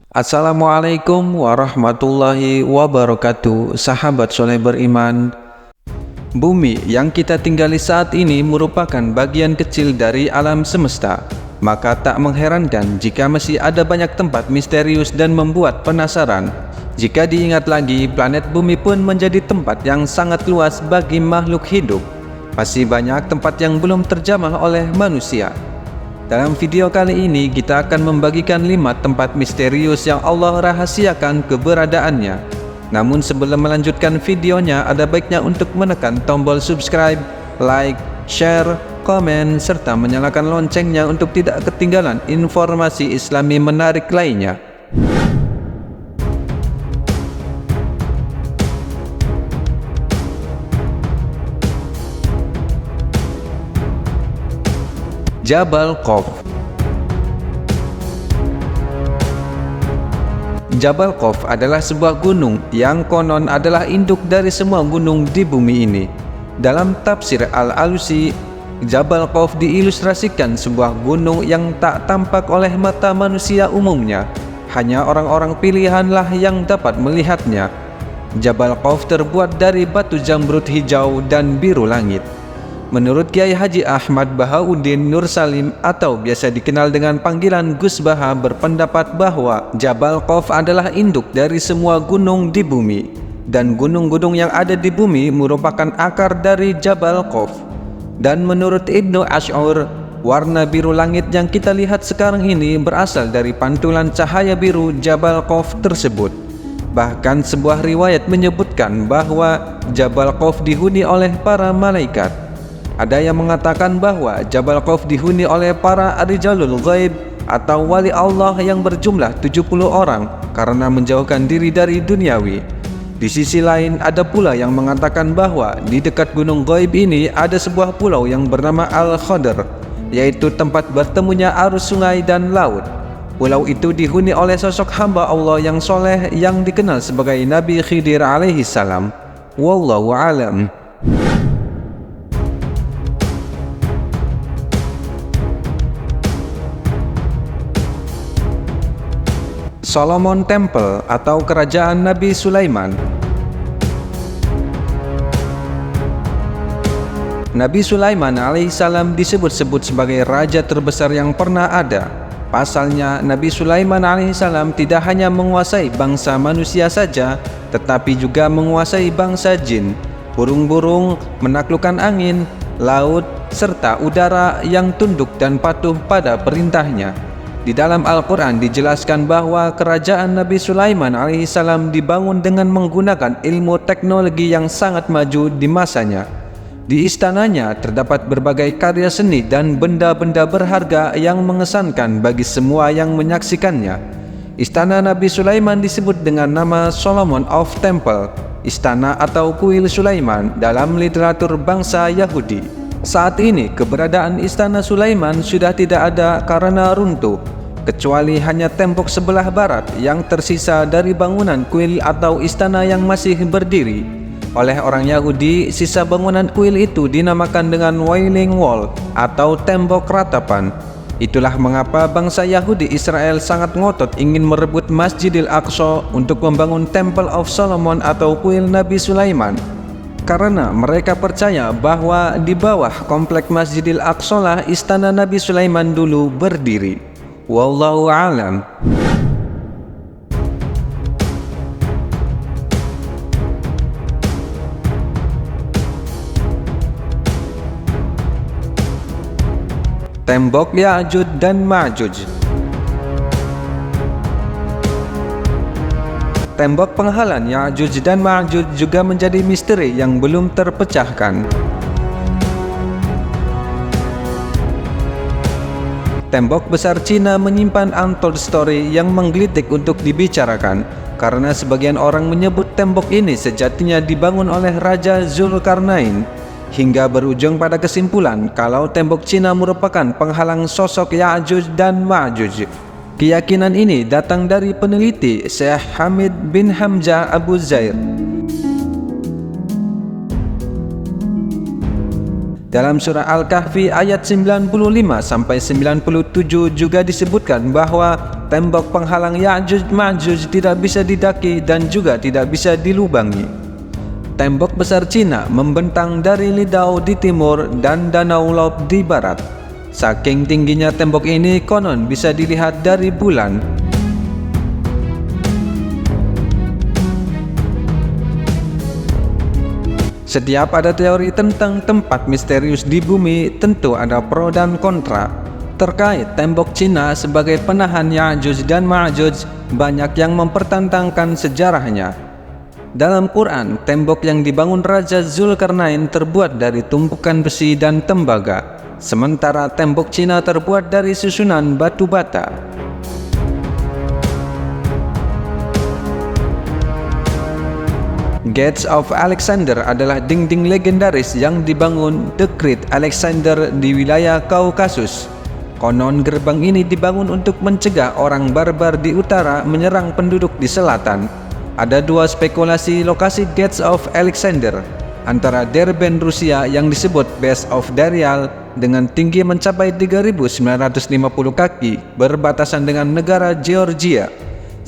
Assalamualaikum warahmatullahi wabarakatuh. Sahabat soleh beriman, bumi yang kita tinggali saat ini merupakan bagian kecil dari alam semesta. Maka tak mengherankan jika masih ada banyak tempat misterius dan membuat penasaran. Jika diingat lagi, planet bumi pun menjadi tempat yang sangat luas bagi makhluk hidup. Masih banyak tempat yang belum terjamah oleh manusia. Dalam video kali ini kita akan membagikan 5 tempat misterius yang Allah rahasiakan keberadaannya. Namun sebelum melanjutkan videonya, ada baiknya untuk menekan tombol subscribe, like, share, komen, serta menyalakan loncengnya untuk tidak ketinggalan informasi Islami menarik lainnya. Jabal Khawf. Jabal Khawf adalah sebuah gunung yang konon adalah induk dari semua gunung di bumi ini. Dalam tafsir Al-Alusi, Jabal Khawf diilustrasikan sebuah gunung yang tak tampak oleh mata manusia umumnya. Hanya orang-orang pilihanlah yang dapat melihatnya. Jabal Khawf terbuat dari batu jamrud hijau dan biru langit. Menurut Kiai Haji Ahmad Bahauddin Nur Salim atau biasa dikenal dengan panggilan Gus Baha berpendapat bahwa Jabal Khawf adalah induk dari semua gunung di bumi, dan gunung-gunung yang ada di bumi merupakan akar dari Jabal Khawf. Dan menurut Ibnu Ash'ur, warna biru langit yang kita lihat sekarang ini berasal dari pantulan cahaya biru Jabal Khawf tersebut. Bahkan sebuah riwayat menyebutkan bahwa Jabal Khawf dihuni oleh para malaikat. Ada yang mengatakan bahwa Jabal Khawf dihuni oleh para Rijalul Ghaib atau wali Allah yang berjumlah 70 orang karena menjauhkan diri dari duniawi. Di sisi lain, ada pula yang mengatakan bahwa di dekat gunung Ghaib ini ada sebuah pulau yang bernama Al-Khadr, yaitu tempat bertemunya arus sungai dan laut. Pulau itu dihuni oleh sosok hamba Allah yang soleh yang dikenal sebagai Nabi Khidir alaihi salam. Wallahu a'lam. Solomon Temple atau Kerajaan Nabi Sulaiman. Nabi Sulaiman alaihissalam disebut-sebut sebagai raja terbesar yang pernah ada. Pasalnya, Nabi Sulaiman alaihissalam tidak hanya menguasai bangsa manusia saja, tetapi juga menguasai bangsa jin, burung-burung, menaklukkan angin, laut, serta udara yang tunduk dan patuh pada perintahnya. Di dalam Al-Quran dijelaskan bahwa kerajaan Nabi Sulaiman alaihissalam dibangun dengan menggunakan ilmu teknologi yang sangat maju di masanya. Di istananya terdapat berbagai karya seni dan benda-benda berharga yang mengesankan bagi semua yang menyaksikannya. Istana Nabi Sulaiman disebut dengan nama Solomon of Temple, istana atau kuil Sulaiman dalam literatur bangsa Yahudi. Saat ini keberadaan istana Sulaiman sudah tidak ada karena runtuh, kecuali hanya tembok sebelah barat yang tersisa dari bangunan kuil atau istana yang masih berdiri. Oleh orang Yahudi, sisa bangunan kuil itu dinamakan dengan Wailing Wall atau tembok ratapan. Itulah mengapa bangsa Yahudi Israel sangat ngotot ingin merebut Masjidil Aqsa untuk membangun Temple of Solomon atau kuil Nabi Sulaiman. Karena mereka percaya bahwa di bawah komplek Masjidil Aqsa lah istana Nabi Sulaiman dulu berdiri. Wallahu a'lam. Tembok Ya'juj dan Ma'juj. Tembok penghalang Ya'juj dan Ma'juj juga menjadi misteri yang belum terpecahkan. Tembok besar Cina menyimpan untold story yang menggelitik untuk dibicarakan, karena sebagian orang menyebut tembok ini sejatinya dibangun oleh Raja Zulkarnain, hingga berujung pada kesimpulan kalau tembok Cina merupakan penghalang sosok Ya'juj dan Ma'juj. Keyakinan ini datang dari peneliti Syekh Hamid bin Hamzah Abu Zair. Dalam surah Al-Kahfi ayat 95 sampai 97 juga disebutkan bahwa tembok penghalang Ya'juj Ma'juj tidak bisa didaki dan juga tidak bisa dilubangi. Tembok besar Cina membentang dari Lidao di timur dan Danau Lob di barat. Saking tingginya tembok ini konon bisa dilihat dari bulan. Setiap ada teori tentang tempat misterius di bumi, tentu ada pro dan kontra. Terkait tembok Cina sebagai penahan Ya'juj dan Ma'juj, banyak yang mempertentangkan sejarahnya. Dalam Quran, tembok yang dibangun Raja Zulkarnain terbuat dari tumpukan besi dan tembaga, sementara tembok Cina terbuat dari susunan batu bata. Gates of Alexander adalah dinding legendaris yang dibangun The Great Alexander di wilayah Kaukasus. Konon gerbang ini dibangun untuk mencegah orang barbar di utara menyerang penduduk di selatan. Ada dua spekulasi lokasi Gates of Alexander, antara Derbent Rusia yang disebut Base of Darial dengan tinggi mencapai 3.950 kaki berbatasan dengan negara Georgia.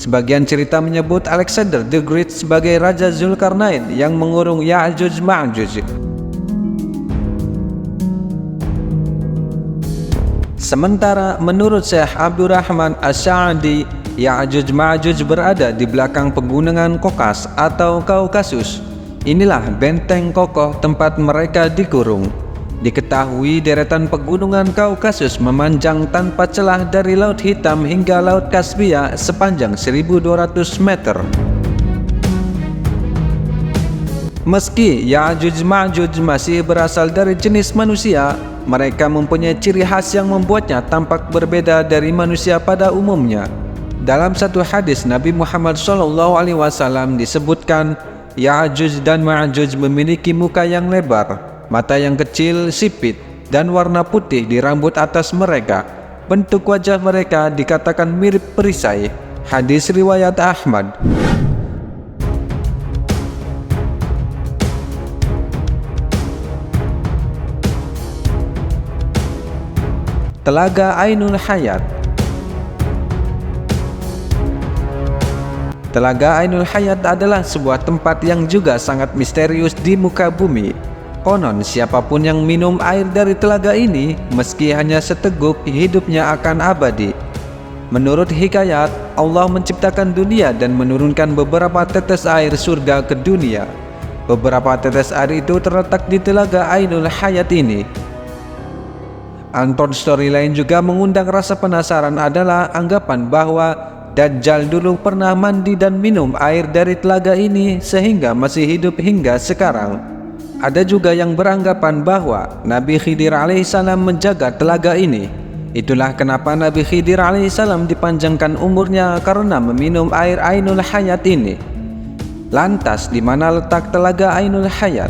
Sebagian cerita menyebut Alexander the Great sebagai Raja Zulkarnain yang mengurung Ya'juj Ma'juj. Sementara menurut Syekh Abdurrahman As-Sa'di, Ya'juj Ma'juj berada di belakang pegunungan Kokas atau Kaukasus. Inilah benteng kokoh tempat mereka dikurung. Diketahui deretan pegunungan Kaukasus memanjang tanpa celah dari Laut Hitam hingga Laut Kaspia sepanjang 1.200 meter. Meski Ya'juj Ma'juj masih berasal dari jenis manusia, mereka mempunyai ciri khas yang membuatnya tampak berbeda dari manusia pada umumnya. Dalam satu hadis Nabi Muhammad SAW disebutkan, Ya'juj dan Ma'juj memiliki muka yang lebar, mata yang kecil, sipit, dan warna putih di rambut atas mereka. Bentuk wajah mereka dikatakan mirip perisai. Hadis riwayat Ahmad. Telaga Ainul Hayat. Telaga Ainul Hayat adalah sebuah tempat yang juga sangat misterius di muka bumi. Konon siapapun yang minum air dari telaga ini, meski hanya seteguk, hidupnya akan abadi. Menurut hikayat, Allah menciptakan dunia dan menurunkan beberapa tetes air surga ke dunia. Beberapa tetes air itu terletak di telaga Ainul Hayat ini. Untold story lain juga mengundang rasa penasaran adalah anggapan bahwa Dajjal dulu pernah mandi dan minum air dari telaga ini sehingga masih hidup hingga sekarang. Ada juga yang beranggapan bahwa Nabi Khidir alaihissalam menjaga telaga ini. Itulah kenapa Nabi Khidir alaihissalam dipanjangkan umurnya karena meminum air Ainul Hayat ini. Lantas di mana letak telaga Ainul Hayat?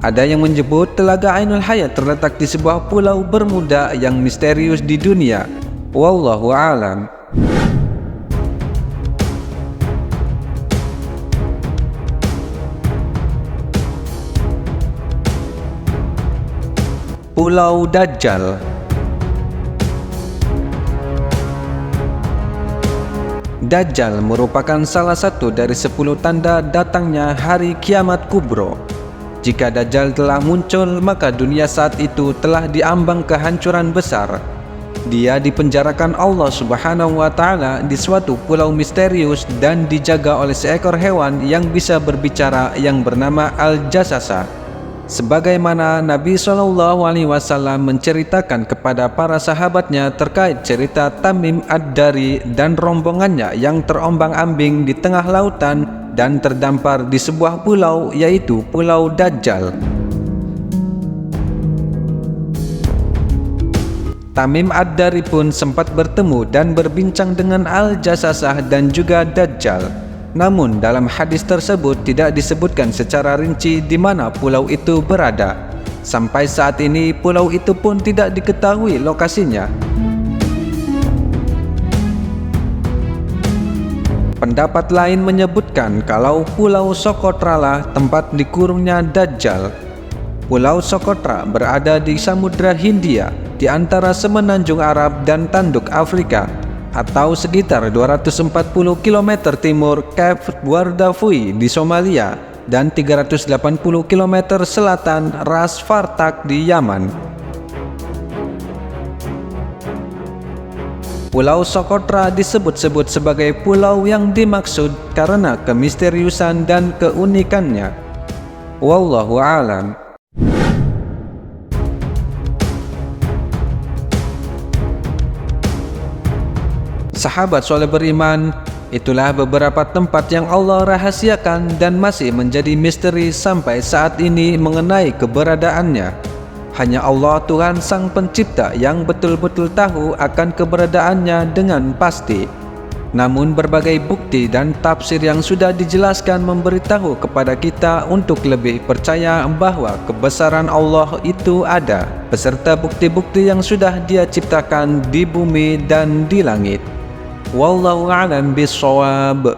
Ada yang menyebut telaga Ainul Hayat terletak di sebuah pulau Bermuda yang misterius di dunia. Wallahu a'lam. Pulau Dajjal. Dajjal merupakan salah satu dari 10 tanda datangnya hari kiamat kubro. Jika Dajjal telah muncul, maka dunia saat itu telah diambang kehancuran besar. Dia dipenjarakan Allah Subhanahu wa Ta'ala di suatu pulau misterius dan dijaga oleh seekor hewan yang bisa berbicara yang bernama Al-Jasasa. Sebagaimana Nabi SAW menceritakan kepada para sahabatnya terkait cerita Tamim Ad-Dari dan rombongannya yang terombang-ambing di tengah lautan dan terdampar di sebuah pulau, yaitu Pulau Dajjal. Tamim Ad-Dari pun sempat bertemu dan berbincang dengan Al-Jasasah dan juga Dajjal. Namun dalam hadis tersebut tidak disebutkan secara rinci di mana pulau itu berada. Sampai saat ini pulau itu pun tidak diketahui lokasinya. Pendapat lain menyebutkan kalau Pulau Socotra lah tempat dikurungnya Dajjal. Pulau Socotra berada di Samudra Hindia di antara semenanjung Arab dan tanduk Afrika, atau sekitar 240 km timur Cape Guardafui di Somalia dan 380 km selatan Ras Fartak di Yaman. Pulau Socotra disebut-sebut sebagai pulau yang dimaksud karena kemisteriusan dan keunikannya. Wallahu a'lam. Sahabat soleh beriman, itulah beberapa tempat yang Allah rahasiakan dan masih menjadi misteri sampai saat ini mengenai keberadaannya. Hanya Allah Tuhan Sang Pencipta yang betul-betul tahu akan keberadaannya dengan pasti. Namun berbagai bukti dan tafsir yang sudah dijelaskan memberitahu kepada kita untuk lebih percaya bahwa kebesaran Allah itu ada, beserta bukti-bukti yang sudah Dia ciptakan di bumi dan di langit. Wallahu a'lam bishawab.